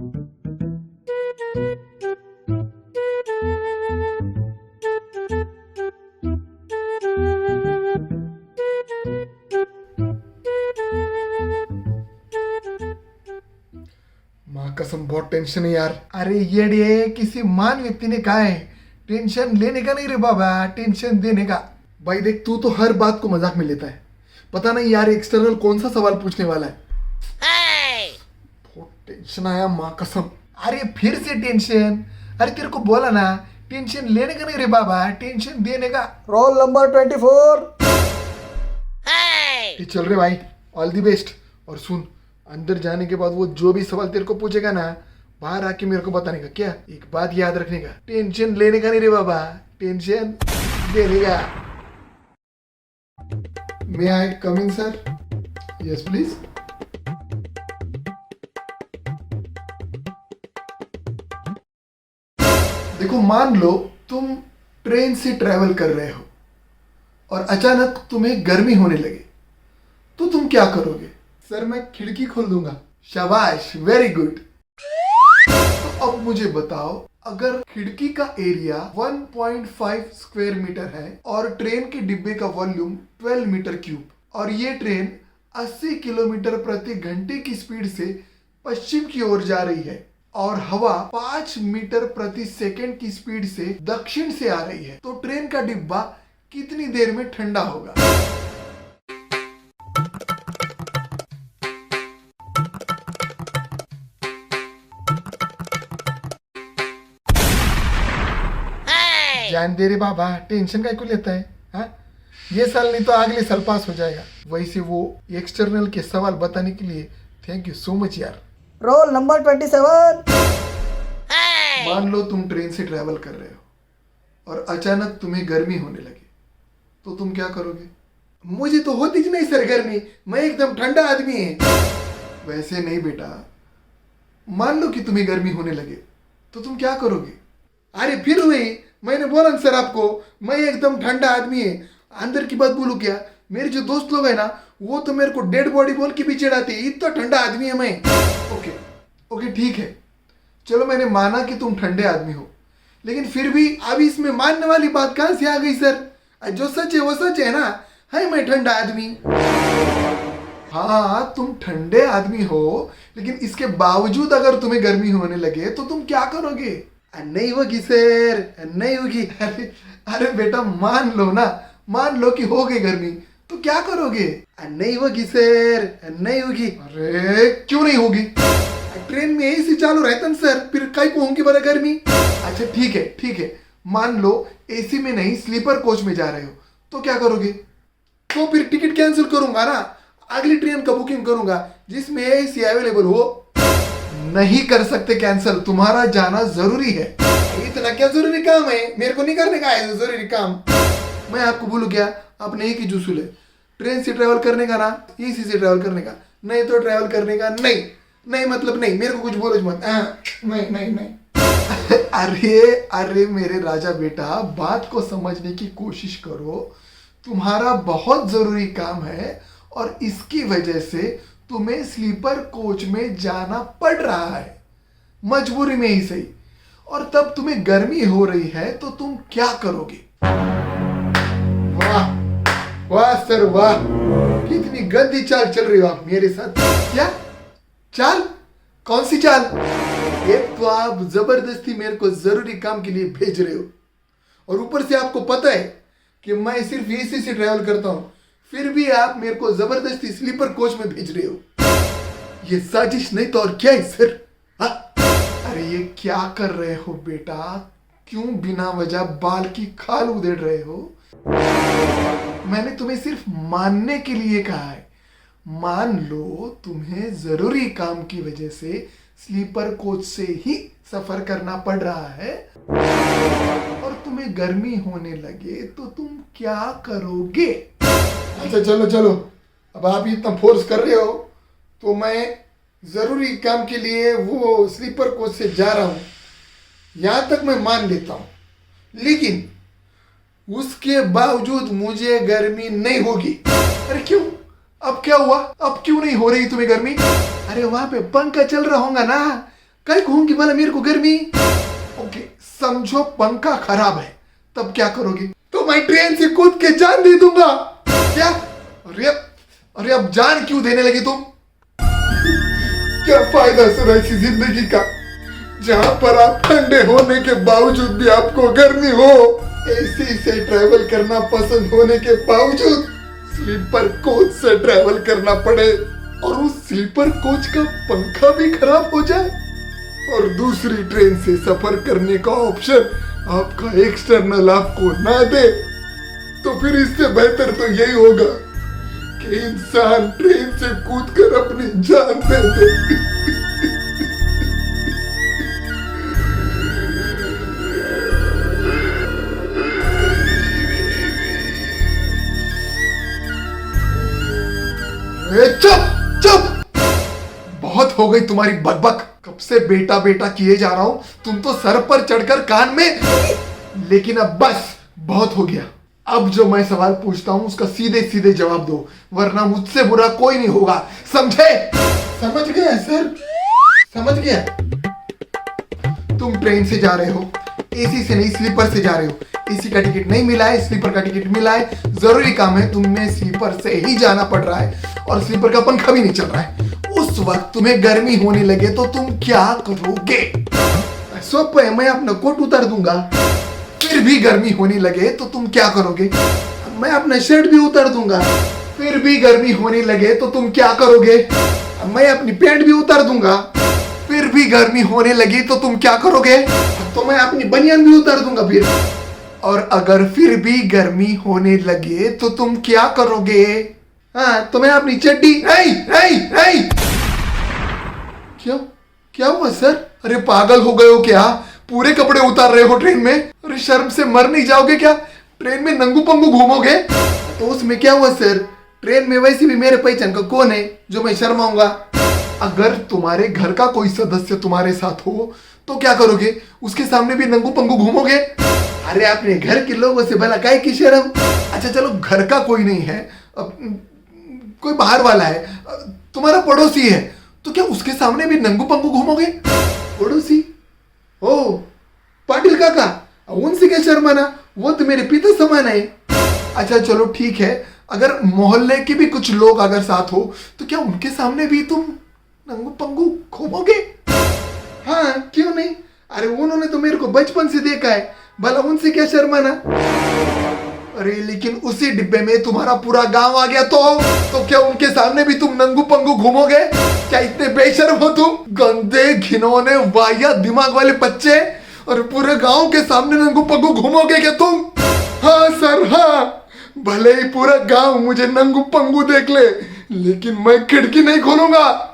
माँ कसम बहुत टेंशन है यार। अरे ये किसी महान व्यक्ति ने कहा है, टेंशन लेने का नहीं रे बाबा, टेंशन देने का। भाई देख, तू तो हर बात को मजाक में लेता है। पता नहीं यार एक्सटर्नल कौन सा सवाल पूछने वाला है। बहुत टेंशन आया माँ कसम। अरे फिर से टेंशन? अरे तेरे को बोला ना, टेंशन लेने का नहीं रे बाबा, टेंशन देने का। Roll number 24। चल रहे भाई, ऑल द बेस्ट। और सुन, अंदर जाने के बाद वो जो भी सवाल तेरे को पूछेगा ना, बाहर आके मेरे को बताने का। क्या एक बात याद रखने का, टेंशन लेने का नहीं रे बाबा, टेंशन देने का। मे आई कम इन सर? Yes please. देखो, मान लो तुम ट्रेन से ट्रेवल कर रहे हो और अचानक तुम्हें गर्मी होने लगे, तो तुम क्या करोगे? सर मैं खिड़की खोल दूंगा। शाबाश, वेरी गुड। तो अब मुझे बताओ, अगर खिड़की का एरिया 1.5 स्क्वायर मीटर है और ट्रेन के डिब्बे का वॉल्यूम 12 मीटर क्यूब, और ये ट्रेन 80 किलोमीटर प्रति घंटे की स्पीड से पश्चिम की ओर जा रही है और हवा 5 मीटर प्रति सेकंड की स्पीड से दक्षिण से आ रही है, तो ट्रेन का डिब्बा कितनी देर में ठंडा होगा? जान दे रे बाबा, टेंशन काय को लेता है? हाँ, ये साल नहीं तो अगले साल पास हो जाएगा। वैसे वो एक्सटर्नल के सवाल बताने के लिए थैंक यू सो मच यार। Roll number 27। मान लो तुम ट्रेन से ट्रैवल कर रहे हो और अचानक तुम्हें गर्मी होने लगे, तो तुम क्या करोगे? मुझे तो होती नहीं सर गर्मी, मैं एकदम ठंडा आदमी है। वैसे नहीं बेटा, मान लो कि तुम्हें गर्मी होने लगे, तो तुम क्या करोगे? अरे फिर वही, मैंने बोला ना सर आपको, मैं एकदम ठंडा आदमी है। अंदर की बात बोलूं क्या, मेरे जो दोस्त लोग हैं ना, वो तो मेरे को डेड बॉडी बोल के भी चिढ़ाते, इतना ठंडा आदमी है मैं। ओके ओके ठीक है, चलो मैंने माना कि तुम ठंडे आदमी हो, लेकिन फिर भी अभी इसमें मानने वाली बात कहां से आ गई सर? जो सच है वो सच है ना, है मैं ठंडा आदमी। हाँ तुम ठंडे आदमी हो, लेकिन इसके बावजूद अगर तुम्हें गर्मी होने लगे तो तुम क्या करोगे? नहीं होगी सर, नहीं होगी। अरे बेटा मान लो ना, मान लो कि हो गई गर्मी, तो क्या करोगे? नहीं होगी सर, नहीं होगी। अरे क्यों नहीं होगी? ट्रेन में एसी चालू रहता ना सर, फिर कहीं को होंगी बड़ा गर्मी। अच्छा ठीक है ठीक है, मान लो एसी में नहीं स्लीपर कोच में जा रहे हो, तो क्या करोगे? तो फिर टिकट कैंसिल करूंगा ना, अगली ट्रेन का बुकिंग करूंगा जिसमें एसी अवेलेबल हो। नहीं कर सकते कैंसिल, तुम्हारा जाना जरूरी है। इतना क्या जरूरी काम है? मेरे को नहीं करने का है जरूरी काम। मैं आपको बोलूं क्या, आप नहीं की जूसूल है। ट्रेन से ट्रेवल करने का ना, एसी से ट्रेवल करने का, नहीं तो ट्रेवल करने का नहीं। नहीं मतलब नहीं, मेरे को कुछ बोलो मत। नहीं नहीं नहीं। अरे अरे मेरे राजा बेटा, बात को समझने की कोशिश करो। तुम्हारा बहुत जरूरी काम है और इसकी वजह से तुम्हें स्लीपर कोच में जाना पड़ रहा है, मजबूरी में ही सही, और तब तुम्हें गर्मी हो रही है, तो तुम क्या करोगे? वाह वाह सर वाह, कितनी गंदी चाल चल रही हो आप मेरे साथ। क्या चाल? कौन सी चाल? एक तो आप जबरदस्ती मेरे को जरूरी काम के लिए भेज रहे हो, और ऊपर से आपको पता है कि मैं सिर्फ एसी से ट्रैवल करता हूं, फिर भी आप मेरे को जबरदस्ती स्लीपर कोच में भेज रहे हो। ये साजिश नहीं तो और क्या है सर? हाँ? अरे ये क्या कर रहे हो बेटा? क्यों बिना वजह बाल की खाल उधेड़ रहे हो? मैंने तुम्हें सिर्फ मानने के लिए कहा है। मान लो तुम्हें जरूरी काम की वजह से स्लीपर कोच से ही सफर करना पड़ रहा है और तुम्हें गर्मी होने लगे, तो तुम क्या करोगे? अच्छा चलो चलो, अब आप इतना फोर्स कर रहे हो, तो मैं जरूरी काम के लिए वो स्लीपर कोच से जा रहा हूं, यहां तक मैं मान लेता हूं, लेकिन उसके बावजूद मुझे गर्मी नहीं होगी। अरे क्यों? अब क्या हुआ? अब क्यों नहीं हो रही तुम्हें गर्मी? अरे वहां पे पंखा चल रहा होगा ना, कहीं कहूंगी वाला मेरे को गर्मी। ओके, समझो पंखा खराब है, तब क्या करोगे? तो मैं ट्रेन से कूद के जान दे दूंगा। क्या? अरे अब जान क्यों देने लगे तुम? क्या फायदा सर ऐसी जिंदगी का, जहां पर आप ठंडे होने के बावजूद भी आपको गर्मी हो, एसी से ट्रैवल करना पसंद होने के बावजूद स्लीपर कोच से ट्रैवल करना पड़े, और उस स्लीपर कोच का पंखा भी खराब हो जाए, और दूसरी ट्रेन से सफर करने का ऑप्शन आपका एक्सटर्नल आपको ना दे, तो फिर इससे बेहतर तो यही होगा कि इंसान ट्रेन से कूदकर अपनी जान दे दे। चुप चुप, बहुत हो गई तुम्हारी बकबक। कब से बेटा बेटा किए जा रहा हूं, तुम तो सर पर चढ़कर कान में। लेकिन अब बस बहुत हो गया। अब जो मैं सवाल पूछता हूं उसका सीधे सीधे जवाब दो, वरना मुझसे बुरा कोई नहीं होगा, समझे? समझ गया सर, समझ गया। तुम ट्रेन से जा रहे हो, एसी से नहीं स्लीपर से जा रहे हो। एसी का टिकट नहीं मिला है, स्लीपर का टिकट मिला है, जरूरी काम है, तुम्हें स्लीपर से ही जाना पड़ रहा है, और स्लीपर का पंखा भी नहीं चल रहा है। उस वक्त तुम्हें गर्मी होने लगे तो तुम क्या करोगे? स्वप्न है, मैं अपना कोट उतार दूंगा। फिर भी गर्मी होने लगे तो तुम क्या करोगे? मैं अपना शर्ट भी उतार दूंगा। फिर भी गर्मी होने लगे तो तुम क्या करोगे? मैं अपनी पैंट भी उतार दूंगा। फिर भी गर्मी होने लगी तो तुम क्या करोगे? तो मैं अपनी बनियान भी उतार दूंगा फिर। और अगर फिर भी गर्मी होने लगे तो तुम क्या करोगे? हाँ, तो मैं अपनी चड्डी। क्यों, क्या हुआ सर? अरे पागल हो गए हो क्या? पूरे कपड़े उतार रहे हो ट्रेन में? अरे शर्म से मर नहीं जाओगे क्या? ट्रेन में नंगू पंगू घूमोगे? तो उसमें क्या हुआ सर? ट्रेन में वैसे भी मेरे पहचान का कौन है जो मैं शर्माऊंगा? अगर तुम्हारे घर का कोई सदस्य तुम्हारे साथ हो तो क्या करोगे? उसके सामने भी नंगू पंगू घूमोगे? अरे अपने घर के लोगों से भला काहे की शर्म? अच्छा चलो, घर का कोई नहीं है, कोई बाहर वाला है, तुम्हारा पड़ोसी है, तो क्या उसके सामने भी नंगू पंगू घूमोगे? पड़ोसी? ओ पाटिल काका, उनसे क्या शर्माना, वो तो मेरे पिता समान है। अच्छा चलो ठीक है, अगर मोहल्ले के भी कुछ लोग अगर साथ हो तो क्या उनके सामने भी तुम नंगू पंगू घूमोगे? हाँ क्यों नहीं? अरे उन्होंने तो मेरे को बचपन से देखा है, भला उनसे क्या शर्माना? अरे लेकिन उसी डिब्बे में तुम्हारा पूरा गांव आ गया तो क्या उनके सामने भी तुम नंगू पंगू घूमोगे? क्या इतने बेशर्म हो तुम? गंदे घिनौने वाहियात दिमाग वाले बच्चे, और पूरे गांव के सामने नंगू पंगू घूमोगे क्या तुम? हाँ सर हाँ, भले ही पूरा गांव मुझे नंगू पंगू देख ले, लेकिन मैं खिड़की नहीं खोलूंगा।